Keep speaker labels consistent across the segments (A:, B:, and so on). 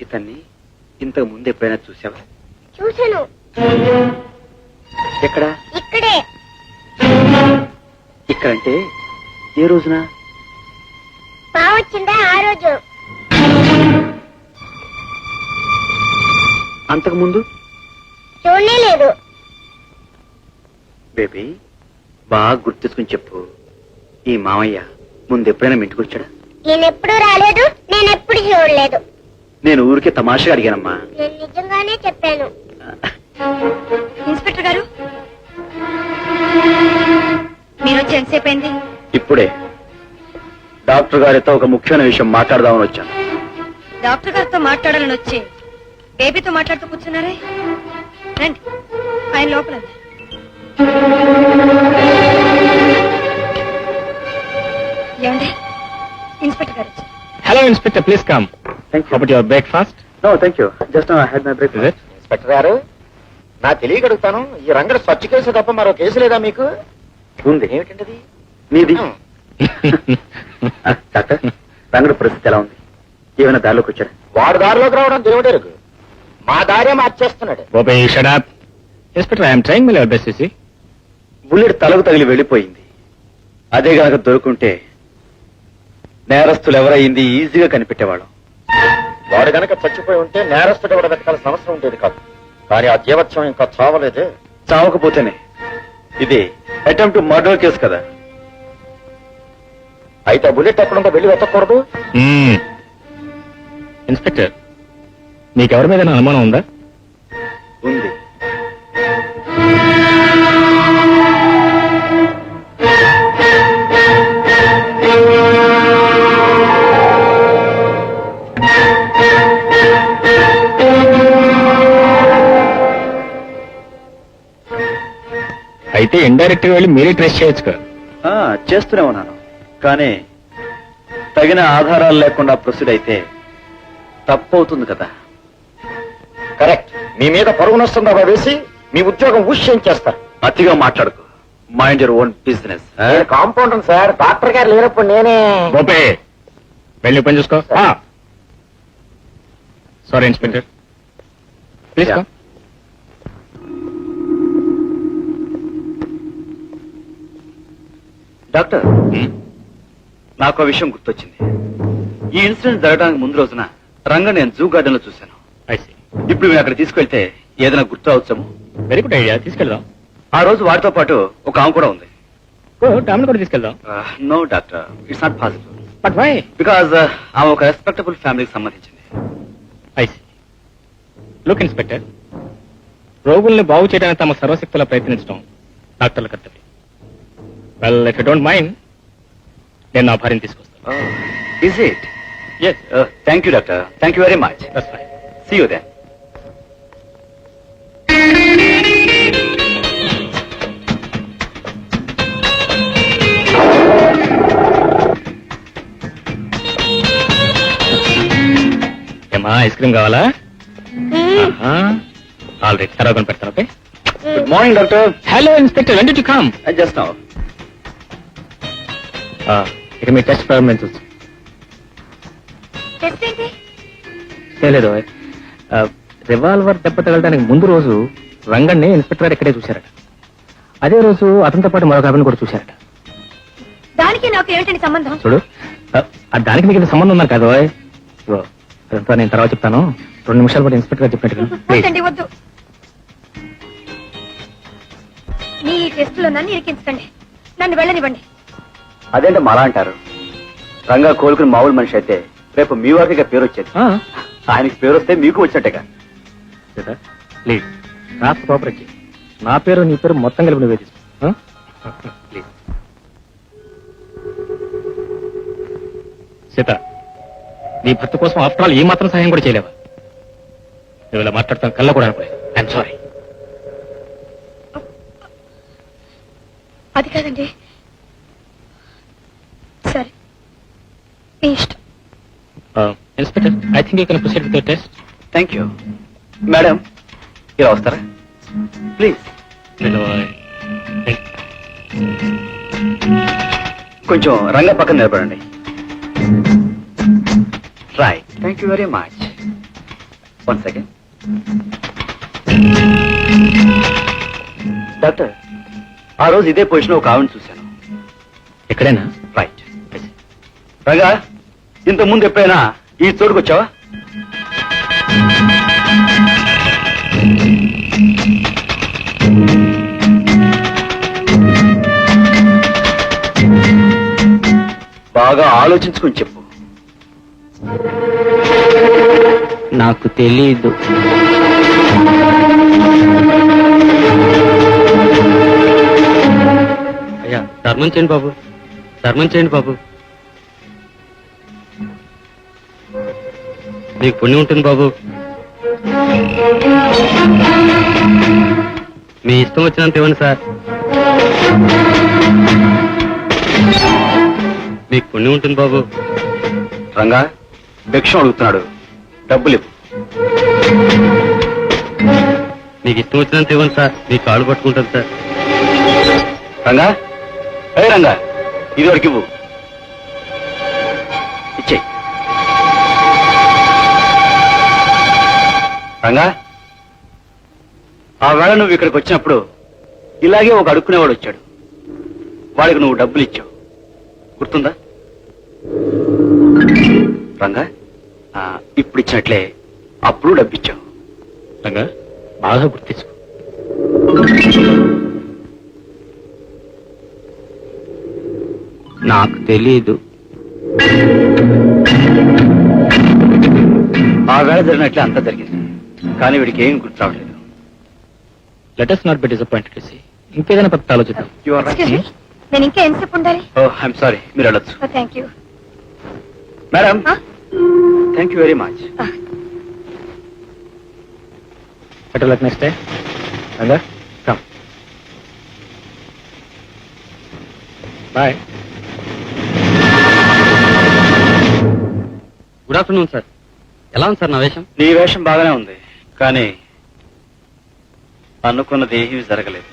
A: ఇతన్ని ఇంతకు ముందు ఎప్పుడైనా చూసావా?
B: చూసాను.
A: ఎక్కడ?
B: ఇక్కడే.
A: ఇక్కడంటే ఏ రోజున?
B: బావొచ్చిందా ఆ రోజు.
A: అంతకు ముందు
B: చూడలేదు.
A: బేబీ బాగా గుర్తుకుని చెప్పు, ఈ మామయ్య ముందు ఎప్పుడైనా ఇంటికి వచ్చాడా?
B: నేనెప్పుడు రాలేదు, నేనెప్పుడు చూడలేదు.
A: నేను ఊరికే తమాషగా అడిగానమ్మా.
B: నేను నిజంగానే చెప్పాను.
C: ఇన్స్పెక్టర్ గారు, మీరు వచ్చి ఎంతసేపు అయింది?
A: ఇప్పుడే డాక్టర్ గారితో ఒక ముఖ్యమైన విషయం మాట్లాడదామని వచ్చాను.
C: డాక్టర్ గారితో మాట్లాడాలని వచ్చి బేబీతో మాట్లాడుతూ కూర్చున్నారే, రండి ఆయన లోపల. ఏమండి, ఇన్స్పెక్టర్ గారు వచ్చారు.
D: Hello inspector, please come.
A: Thank you.
D: About your breakfast?
A: No thank you, just now I had my breakfast.
E: Inspector గారు, నా తెలియగడుగుతాను, ఈ రంగడు స్వచ్ఛ కేసు తప్ప మరో కేసు లేదా మీకు?
A: ఉంది.
E: ఏమిటండి
A: నీది? డాక్టర్, రంగడి పరిస్థితి ఎలా ఉంది? ఏమైనా దారిలోకి వచ్చాడా?
E: వాడు దారిలోకి రావడం దేవుడెరుగు, మా దారే మార్చేస్తున్నాడు.
D: Open you shut up. Inspector, I'm trying my level best. చూసి
A: బుల్లెట్ తలకు తగిలి వెళ్ళిపోయింది. అదే గనక దొరుకుంటే నేరస్తులు ఎవరయ్యింది ఈజీగా కనిపెట్టేవాళ్ళం.
E: వాడు గనక చచ్చిపోయి ఉంటే నేరస్తుడు కూడా వెతకాల్సిన అవసరం ఉండేది కాదు. కానీ ఆ జీవత్వం ఇంకా చావలేదే.
A: చావకపోతేనే. ఇది అటెంప్ట్ మర్డర్ కేసు కదా.
E: అయితే బుల్లెట్ ఎక్కడుందో వెళ్ళి వెతకూడదు.
D: ఇన్స్పెక్టర్, మీకెవరి మీద అనుమానం ఉందా?
A: ఉంది.
D: అయితే ఇండైరెక్ట్ గా వెళ్ళి మీరే ట్రేస్ చేయొచ్చు కదా.
A: చేస్తూనే ఉన్నాను, కానీ తగిన ఆధారాలు లేకుండా ప్రొసీడ్ అయితే తప్పు అవుతుంది కదా.
E: కరెక్ట్. మీ మీద పరువు నష్టం దాకా వేసి మీ ఉద్యోగం ఊష్యం చేస్తారు.
A: అతిగా మాట్లాడుకో. Mind your own business.
E: Compounder sir, doctor గారు లేనప్పుడు నేనే.
D: ఓపే, వెళ్ళి పని చూసుకో. Sorry inspector, please come.
A: Doctor, నాకు ఆ విషయం గుర్తొచ్చింది. ఈ ఇన్సిడెంట్ జరగడానికి ముందు రోజున రంగ నేను జూ గార్డెన్ లో చూశాను. ఇప్పుడు మీరు అక్కడ తీసుకెళ్తే ఏదైనా గుర్తు అవచ్చేమో.
D: వెరీ గుడ్ ఐడియా, తీసుకెళ్దాం.
A: ఆ రోజు వాటితో పాటు ఒక ఆమె కూడా ఉంది.
D: ఆమెను కూడా తీసుకెళ్దాం.
A: No doctor, it's not possible.
D: But why?
A: Because ఆమె ఒక రెస్పెక్టబుల్ ఫ్యామిలీకి సంబంధించింది.
D: ఐసి. లుక్ ఇన్స్పెక్టర్, రోగుల్ని బాగు చేయడానికి తమ సర్వశక్తులా ప్రయత్నించడం డాక్టర్ల కర్తవ్యం. Well, if you don't mind, నేను నా భార్యను తీసుకొస్తాను.
A: Is it?
D: Yes.
A: Thank you, doctor. Thank you very much.
D: That's fine.
A: See you then.
D: ఏమా, ఐస్ క్రీమ్ కావాలా? ఆల్రెడీ తర్వాత కొని పెడతాను. Okay.
A: Good morning, doctor.
D: Hello inspector, when did you come?
A: Just now.
D: ఇక మీ టెస్ట్ ప్రారంభించవచ్చు.
C: Test ఏంటి?
D: లేదు, revolver దెబ్బ తగలడానికి ముందు రోజు రంగణ్ణి ఇన్స్పెక్టర్ గారు ఇక్కడే చూశారట. అదే రోజు అతనితో పాటు మరొక అతను కూడా చూశారట.
C: దానికి నాకు ఏమిటండి సంబంధం?
D: చూడు, దానికి మీకు సంబంధం ఉన్నారు కదా. అదంతా నేను తర్వాత చెప్తాను. 2 నిమిషాల పాటు ఇన్స్పెక్టర్ గారు చెప్పినట్టుగా.
C: వద్దండి, వద్దు. మీ టెస్టులో నన్ను ఇరికించకండి, నన్ను వెళ్ళనివ్వండి.
A: అదేంటే మళ్ళా అంటారు? రంగా కోలుకుని మామూలు మనిషి అయితే రేపు మీ వారికి పేరు వచ్చేది. ఆయనకి పేరు వస్తే మీకు వచ్చినట్టుగా.
D: ప్లీజ్ కాస్త కోఆపరేట్ చేయి. నా పేరు నీ పేరు మొత్తం కలిపి నువ్వే తీసుకో. ప్లీజ్. సీత, నీ భర్త కోసం ఆఫ్టర్ ఆల్ ఈ మాత్రం సహాయం కూడా చేయలేవా? నువ్వు ఇలా మాట్లాడతాను కల్లా కూడా అనుకోలేదు. I'm sorry.
C: అది కాదండి. సరే, మీ ఇష్టం.
D: Inspector, I think you can proceed with your test.
A: Thank you. Madam, ఇలా వస్తారా ప్లీజ్? కొంచెం రంగ పక్కన నిలబడండి. Right. Thank you very much. One second. Doctor, ఆ రోజు ఇదే పొజిషన్ ఒక ఆవిడ చూశాను.
D: ఎక్కడైనా?
A: రైట్. రంగా, ఇంత ముందు ఎప్పుడైనా ఈ చోటుకు వచ్చావా? బాగా ఆలోచించుకుని చెప్పు.
D: నాకు తెలీదు. అయ్యా, ధర్మం చేయండి బాబు, ధర్మం చేయండి బాబు. మీకు పుణ్యం ఉంటుంది బాబు. మీ ఇష్టం వచ్చినంత ఇవ్వండి సార్. మీకు పుణ్యం ఉంటుంది బాబు.
A: రంగా, భిక్షం అడుగుతున్నాడు, డబ్బులు ఇవ్వు.
D: మీకు ఇష్టం వచ్చినంత ఇవ్వండి సార్. మీ కాళ్ళు పట్టుకుంటాను సార్.
A: రంగా, ఏ రంగా, ఇది వరకు ఇవ్వు. ఇచ్చేయి. రంగా, ఆ వేళ నువ్వు ఇక్కడికి వచ్చినప్పుడు ఇలాగే ఒక అడుక్కునేవాడు వచ్చాడు. వాడికి నువ్వు డబ్బులు ఇచ్చావు, గుర్తుందా? రంగా, ఇప్పుడు ఇచ్చినట్లే అప్పుడు డబ్బిచ్చావు.
D: రంగా, బాగా గుర్తించుకో. నాకు తెలీదు.
A: ఆ వేళ జరిగినట్లే అంతా జరిగింది, కానీ వీడికి ఏం గుర్తు రావట్లేదు.
D: Let us not be disappointed, Casey. ఇంకేదైనా పద్ధతి ఆలోచిద్దాం.
A: You are right.
C: Excuse me, నేను ఇంకా ఎంతసేపు ఉండాలి?
A: Oh, I'm sorry. మీరు వెళ్ళొచ్చు.
C: Thank you.
A: Madam, thank you very much.
D: Better luck next time. Ranga, come. Bye. Good afternoon sir. ఎలా ఉంది సార్ నా వేషం?
A: నీ వేషం బాగానే ఉంది, కానీ అనుకున్నది ఏమీ జరగలేదు.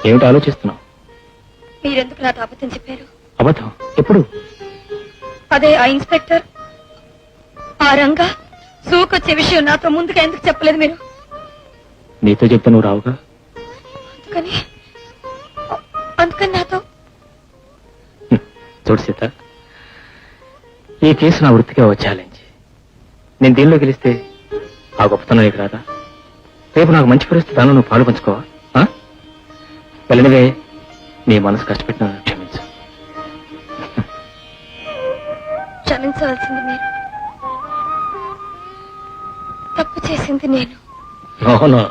D: ఏమిటి ఆలోచిస్తున్నావు?
C: మీరెందుకు నాతో అబద్ధం చెప్పారు?
D: అబద్ధం ఎప్పుడు?
C: అదే ఆ ఇన్స్పెక్టర్, ఆ రంగా సూకొచ్చే విషయం నాతో ముందుగా ఎందుకు చెప్పలేదు మీరు?
D: నీతో చెప్తే నువ్వు రావుగా.
C: అందుకని నాతో
D: చూడు సీత, ఈ కేసు నా వృత్తిగా ఓ ఛాలెంజ్. నేను దీనిలో గెలిస్తే ఆ గొప్పతనం నీకు రాదా? రేపు నాకు మంచి పరిస్థితి దానిలో నువ్వు పాలు పంచుకోవా? వెళ్ళనివే, నీ మనసు కష్టపెట్టిన క్షమించు.
C: క్షమించవలసింది మీరు, తప్పు చేసింది నేను.
D: నో,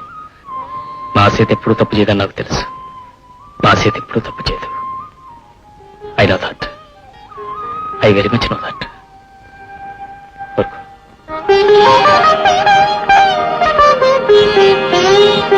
D: నా సీత ఎప్పుడు తప్పు చేయదని నాకు తెలుసు. నా సీత ఎప్పుడు తప్పు చేయదు. I know that. I very much know that.